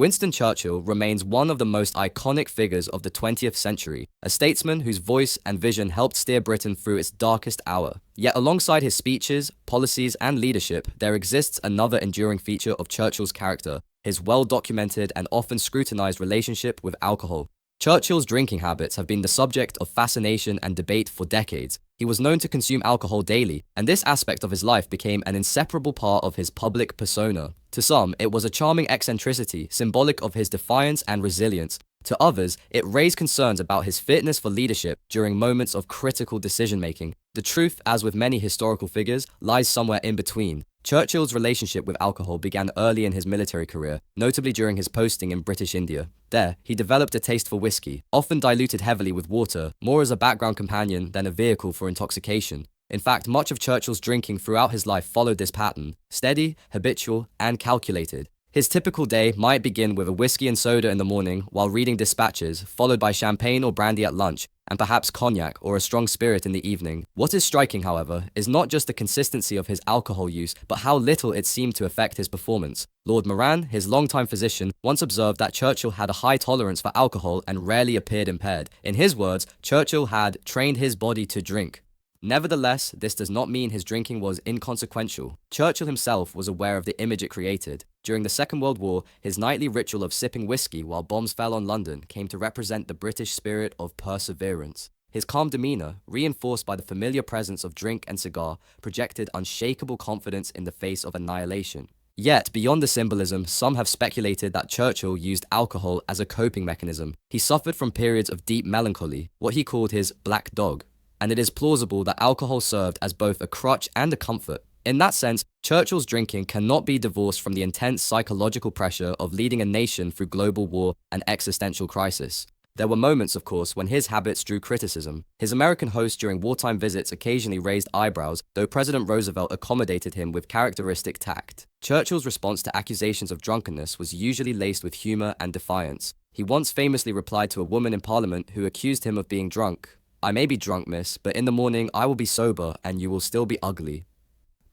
Winston Churchill remains one of the most iconic figures of the 20th century, a statesman whose voice and vision helped steer Britain through its darkest hour. Yet alongside his speeches, policies, and leadership, there exists another enduring feature of Churchill's character: his well-documented and often scrutinized relationship with alcohol. Churchill's drinking habits have been the subject of fascination and debate for decades. He was known to consume alcohol daily, and this aspect of his life became an inseparable part of his public persona. To some, it was a charming eccentricity, symbolic of his defiance and resilience. To others, it raised concerns about his fitness for leadership during moments of critical decision-making. The truth, as with many historical figures, lies somewhere in between. Churchill's relationship with alcohol began early in his military career, notably during his posting in British India. There, he developed a taste for whiskey, often diluted heavily with water, more as a background companion than a vehicle for intoxication. In fact, much of Churchill's drinking throughout his life followed this pattern: steady, habitual, and calculated. His typical day might begin with a whiskey and soda in the morning while reading dispatches, followed by champagne or brandy at lunch, and perhaps cognac or a strong spirit in the evening. What is striking, however, is not just the consistency of his alcohol use, but how little it seemed to affect his performance. Lord Moran, his longtime physician, once observed that Churchill had a high tolerance for alcohol and rarely appeared impaired. In his words, Churchill had trained his body to drink. Nevertheless, this does not mean his drinking was inconsequential. Churchill himself was aware of the image it created. During the Second World War, his nightly ritual of sipping whiskey while bombs fell on London came to represent the British spirit of perseverance. His calm demeanor, reinforced by the familiar presence of drink and cigar, projected unshakable confidence in the face of annihilation. Yet, beyond the symbolism, some have speculated that Churchill used alcohol as a coping mechanism. He suffered from periods of deep melancholy, what he called his black dog, and it is plausible that alcohol served as both a crutch and a comfort. In that sense, Churchill's drinking cannot be divorced from the intense psychological pressure of leading a nation through global war and existential crisis. There were moments, of course, when his habits drew criticism. His American host during wartime visits occasionally raised eyebrows, though President Roosevelt accommodated him with characteristic tact. Churchill's response to accusations of drunkenness was usually laced with humor and defiance. He once famously replied to a woman in Parliament who accused him of being drunk: "I may be drunk, miss, but in the morning I will be sober and you will still be ugly."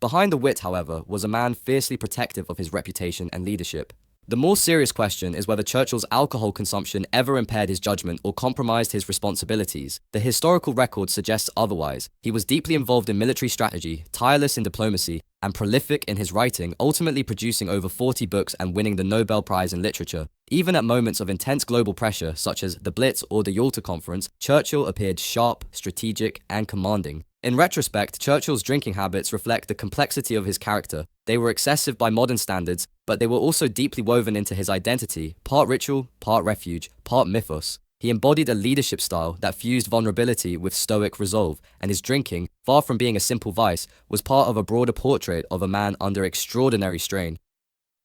Behind the wit, however, was a man fiercely protective of his reputation and leadership. The more serious question is whether Churchill's alcohol consumption ever impaired his judgment or compromised his responsibilities. The historical record suggests otherwise. He was deeply involved in military strategy, tireless in diplomacy, and prolific in his writing, ultimately producing over 40 books and winning the Nobel Prize in Literature. Even at moments of intense global pressure, such as the Blitz or the Yalta Conference, Churchill appeared sharp, strategic, and commanding. In retrospect, Churchill's drinking habits reflect the complexity of his character. They were excessive by modern standards, but they were also deeply woven into his identity, part ritual, part refuge, part mythos. He embodied a leadership style that fused vulnerability with stoic resolve, and his drinking, far from being a simple vice, was part of a broader portrait of a man under extraordinary strain.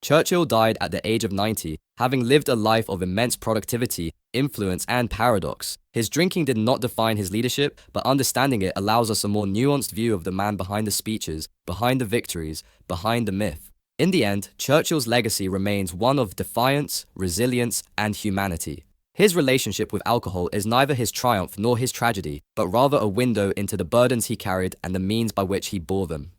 Churchill died at the age of 90, having lived a life of immense productivity, influence, and paradox. His drinking did not define his leadership, but understanding it allows us a more nuanced view of the man behind the speeches, behind the victories, behind the myth. In the end, Churchill's legacy remains one of defiance, resilience, and humanity. His relationship with alcohol is neither his triumph nor his tragedy, but rather a window into the burdens he carried and the means by which he bore them.